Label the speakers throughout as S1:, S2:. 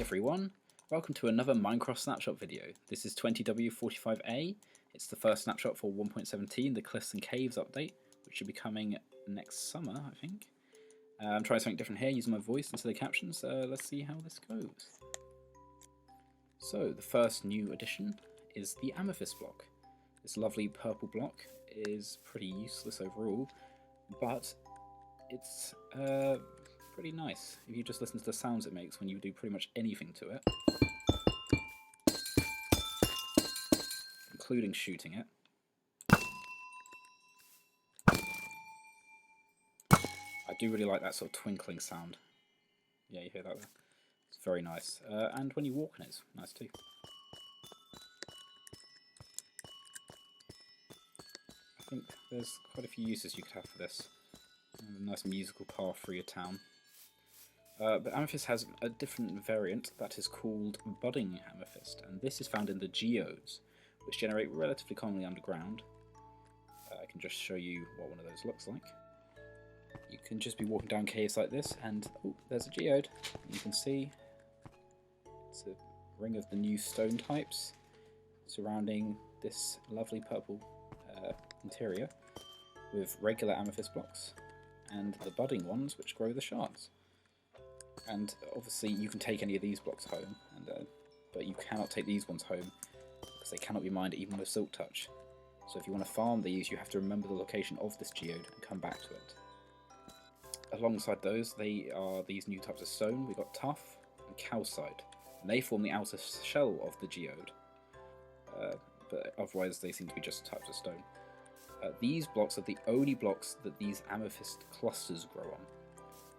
S1: everyone, welcome to another Minecraft Snapshot video. This is 20W45A, it's the first snapshot for 1.17, the Cliffs and Caves update, which should be coming next summer, I think. I'm trying something different here, using my voice instead of the captions, let's see how this goes. So, the first new addition is the Amethyst Block. This lovely purple block is pretty useless overall, but it's pretty nice if you just listen to the sounds it makes when you do pretty much anything to it, including shooting it. I do really like that sort of twinkling sound. Yeah, you hear that there? It's very nice. And when you walk on it, it's nice too. I think there's quite a few uses you could have for this. A nice musical path through your town. But Amethyst has a different variant that is called Budding Amethyst, and this is found in the geodes, which generate relatively commonly underground. I can just show you what one of those looks like. You can just be walking down caves like this, and oh, there's a geode. You can see it's a ring of the new stone types surrounding this lovely purple interior with regular amethyst blocks and the budding ones which grow the shards. And obviously you can take any of these blocks home, but you cannot take these ones home because they cannot be mined even with Silk Touch. So if you want to farm these, you have to remember the location of this geode and come back to it. Alongside those, they are these new types of stone. We've got tuff and calcite, and they form the outer shell of the geode. But otherwise they seem to be just types of stone. These blocks are the only blocks that these amethyst clusters grow on.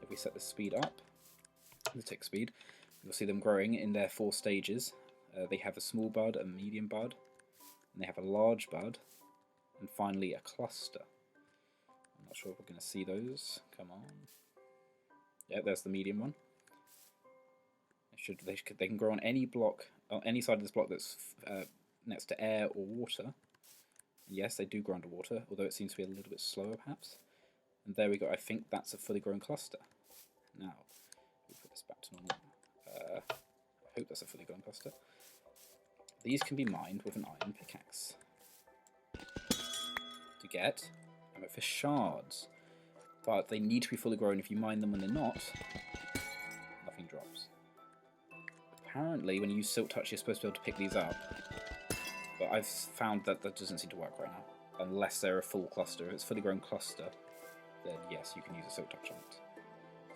S1: If we set the speed up, the tick speed, you'll see them growing in their 4 stages. They have a small bud, a medium bud, and they have a large bud, and finally a cluster. I'm not sure if we're going to see those. Come on. Yeah, there's the medium one. They can grow on any block, on any side of this block that's next to air or water. Yes, they do grow underwater, although it seems to be a little bit slower perhaps. And there we go, I think that's a fully grown cluster. Now, we put this back to normal. I hope that's a fully grown cluster. These can be mined with an iron pickaxe to get amethyst shards. But they need to be fully grown. If you mine them when they're not, nothing drops. Apparently, when you use Silk Touch, you're supposed to be able to pick these up. But I've found that that doesn't seem to work right now, unless they're a full cluster. If it's a fully grown cluster, then yes, you can use a Silk Touch on it.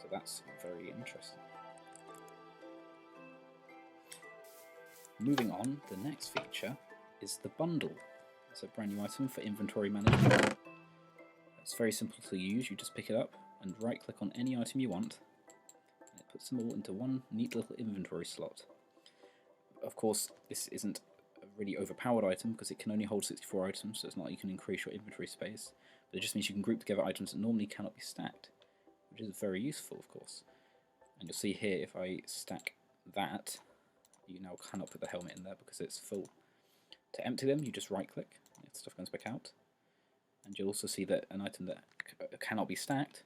S1: So that's very interesting. Moving on, the next feature is the bundle. It's a brand new item for inventory management. It's very simple to use. You just pick it up and right-click on any item you want, and it puts them all into one neat little inventory slot. Of course, this isn't really overpowered item because it can only hold 64 items, so it's not like you can increase your inventory space, but it just means you can group together items that normally cannot be stacked, which is very useful, of course. And you'll see here, if I stack that, you now cannot put the helmet in there because it's full. To empty them, you just right click, and stuff comes back out, and you'll also see that an item that cannot be stacked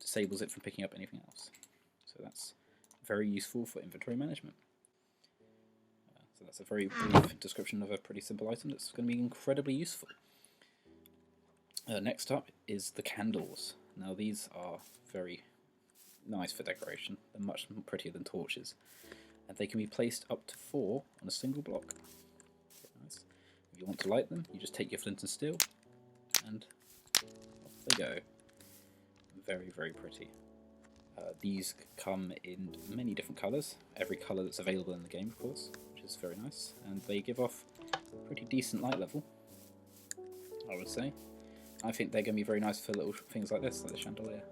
S1: disables it from picking up anything else. So that's very useful for inventory management. So that's a very brief description of a pretty simple item that's going to be incredibly useful. Next up is the candles. Now these are very nice for decoration. They're much prettier than torches. And they can be placed up to 4 on a single block. Very nice. If you want to light them, you just take your flint and steel and off they go. Very, very pretty. These come in many different colours. Every colour that's available in the game, of course. Is very nice, and they give off a pretty decent light level, I would say. I think they're going to be very nice for little things like this, like the chandelier,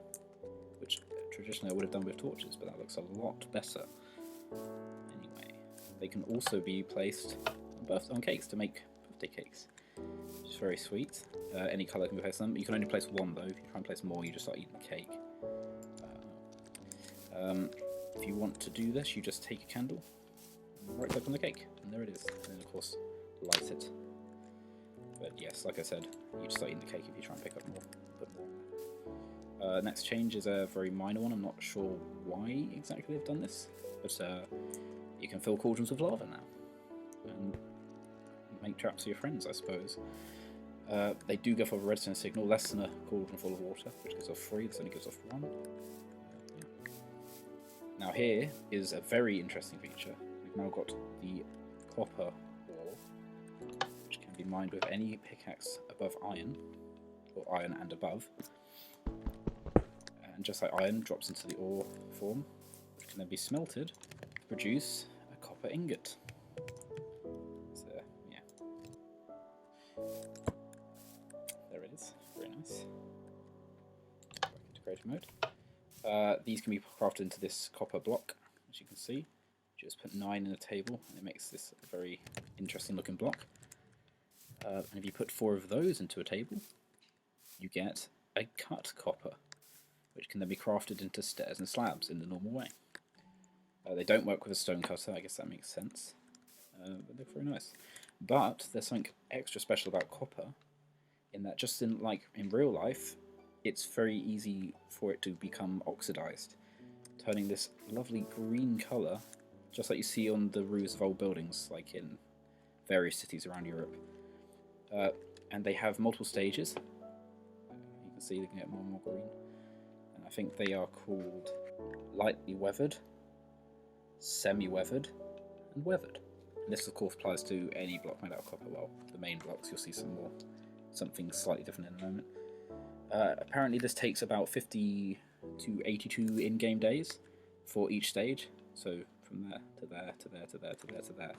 S1: which traditionally I would have done with torches, but that looks a lot better. Anyway, they can also be placed on cakes to make birthday cakes, which is very sweet. Any colour can be placed on them. You can only place one though. If you try and place more, you just start eating the cake. If you want to do this, you just take a candle, right click on the cake, and there it is, and then of course light it. But yes, like I said, you just start eating the cake if you try and pick up more. Next change is a very minor one. I'm not sure why exactly they've done this, but You can fill Cauldrons of Lava now. And make traps for your friends, I suppose. They do give off a redstone signal, less than a cauldron full of water, which gives off 3, this only gives off 1. Now here is a very interesting feature. We've now got the copper ore, which can be mined with any pickaxe above iron, or iron and above. And just like iron, drops into the ore form, which can then be smelted to produce a copper ingot. So, yeah. There it is. Very nice. Back into creative mode. These can be crafted into this copper block, as you can see. Just put 9 in a table, and it makes this a very interesting looking block. And if you put 4 of those into a table, you get a cut copper, which can then be crafted into stairs and slabs in the normal way. They don't work with a stone cutter, I guess that makes sense, but they're very nice. But there's something extra special about copper, in that just in real life, it's very easy for it to become oxidized, turning this lovely green colour, just like you see on the roofs of old buildings, like in various cities around Europe. And they have multiple stages. You can see they can get more and more green. And I think they are called lightly weathered, semi-weathered, and weathered. And this of course applies to any block made out of copper. Well, the main blocks, you'll see something slightly different in a moment. Apparently this takes about 50 to 82 in-game days for each stage, so from there to there to there to there to there to there,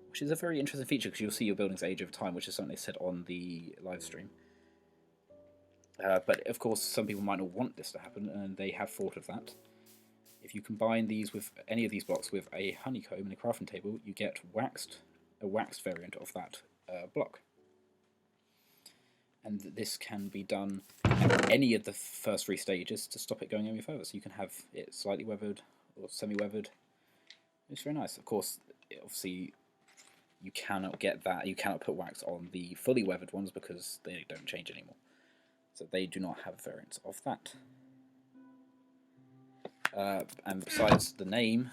S1: which is a very interesting feature because you'll see your buildings age over time, which is something they said on the live stream. But of course some people might not want this to happen, and they have thought of that. If you combine these with any of these blocks with a honeycomb and a crafting table, you get a waxed variant of that block. And this can be done at any of the first 3 stages to stop it going any further. So you can have it slightly weathered or semi-weathered. It's very nice. Of course, obviously, you cannot get that. You cannot put wax on the fully weathered ones because they don't change anymore. So they do not have variants of that. And besides the name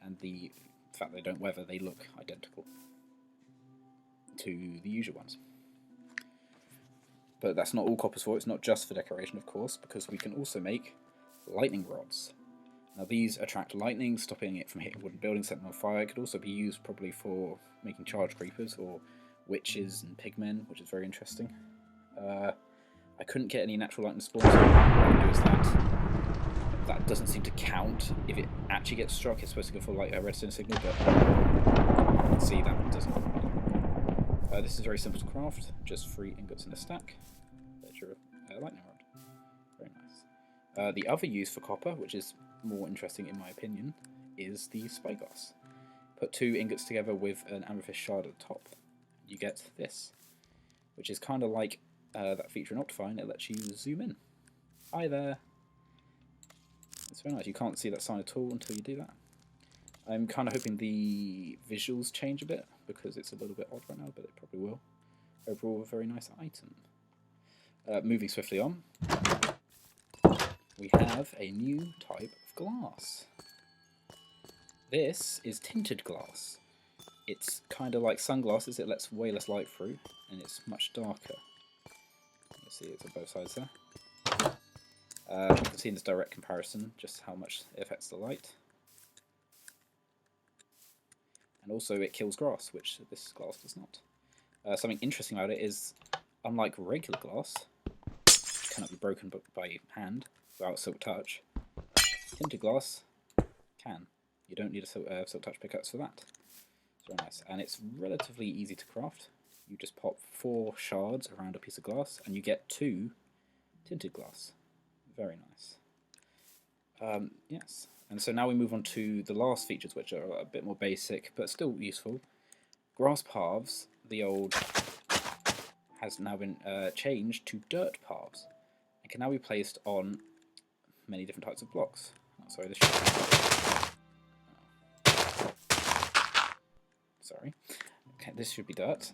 S1: and the fact they don't weather, they look identical to the usual ones. But that's not all copper's for. It's not just for decoration, of course, because we can also make lightning rods. Now these attract lightning, stopping it from hitting wooden buildings, setting them on fire. It could also be used probably for making charge creepers or witches and pigmen, which is very interesting. I couldn't get any natural lightning spawns. What I'm going to do is that doesn't seem to count if it actually gets struck. It's supposed to go for like a redstone signal, but you can see that one doesn't. This is very simple to craft, just 3 ingots in a stack. There's your lightning rod. Very nice. The other use for copper, which is more interesting in my opinion, is the spyglass. Put 2 ingots together with an amethyst shard at the top. You get this, which is kind of like that feature in Optifine. It lets you zoom in. Hi there. It's very nice. You can't see that sign at all until you do that. I'm kind of hoping the visuals change a bit, because it's a little bit odd right now, but it probably will. Overall, a very nice item. Moving swiftly on, we have a new type of glass. This is tinted glass. It's kind of like sunglasses, it lets way less light through, and it's much darker. You see it's on both sides there. You can see in this direct comparison just how much it affects the light. And also it kills grass, which this glass does not. Something interesting about it is, unlike regular glass, which cannot be broken by hand without silk touch, tinted glass can. You don't need a silk touch pickaxe for that. It's very nice. And it's relatively easy to craft. You just pop 4 shards around a piece of glass and you get 2 tinted glass. Very nice. Yes. And so now we move on to the last features, which are a bit more basic, but still useful. Grass paths, the old, has now been changed to dirt paths, and can now be placed on many different types of blocks. Oh, sorry, this should be... Sorry. Okay, this should be dirt.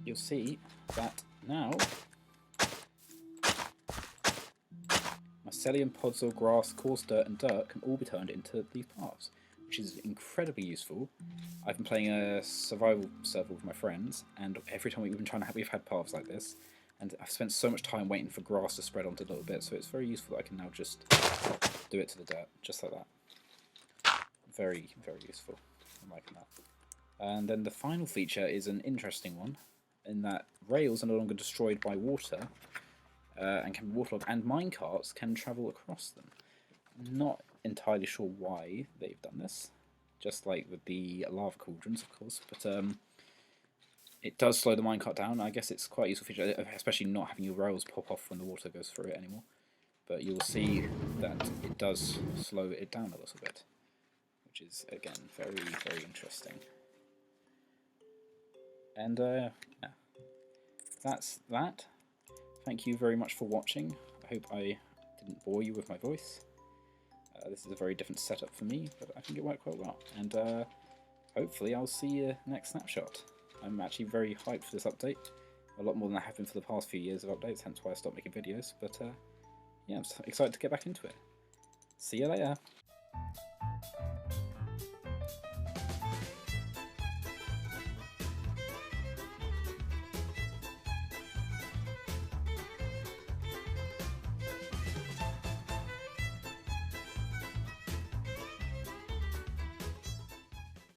S1: You'll see that now mycelium, podzol, grass, coarse dirt and dirt can all be turned into these paths. which is incredibly useful. I've been playing a survival server with my friends, and every time we've had paths like this, and I've spent so much time waiting for grass to spread onto a little bit, so it's very useful that I can now just do it to the dirt, just like that. Very, very useful. I'm liking that. And then the final feature is an interesting one, in that rails are no longer destroyed by water, and can be waterlogged, and minecarts can travel across them. Not entirely sure why they've done this, just like with the lava cauldrons, of course, but it does slow the minecart down. I guess it's quite a useful feature, especially not having your rails pop off when the water goes through it anymore. But you'll see that it does slow it down a little bit, which is, again, very, very interesting. And, yeah, that's that. Thank you very much for watching. I hope I didn't bore you with my voice. This is a very different setup for me, but I think it worked quite well. And hopefully I'll see you next Snapshot. I'm actually very hyped for this update. A lot more than I have been for the past few years of updates, hence why I stopped making videos. But yeah, I'm excited to get back into it. See you later.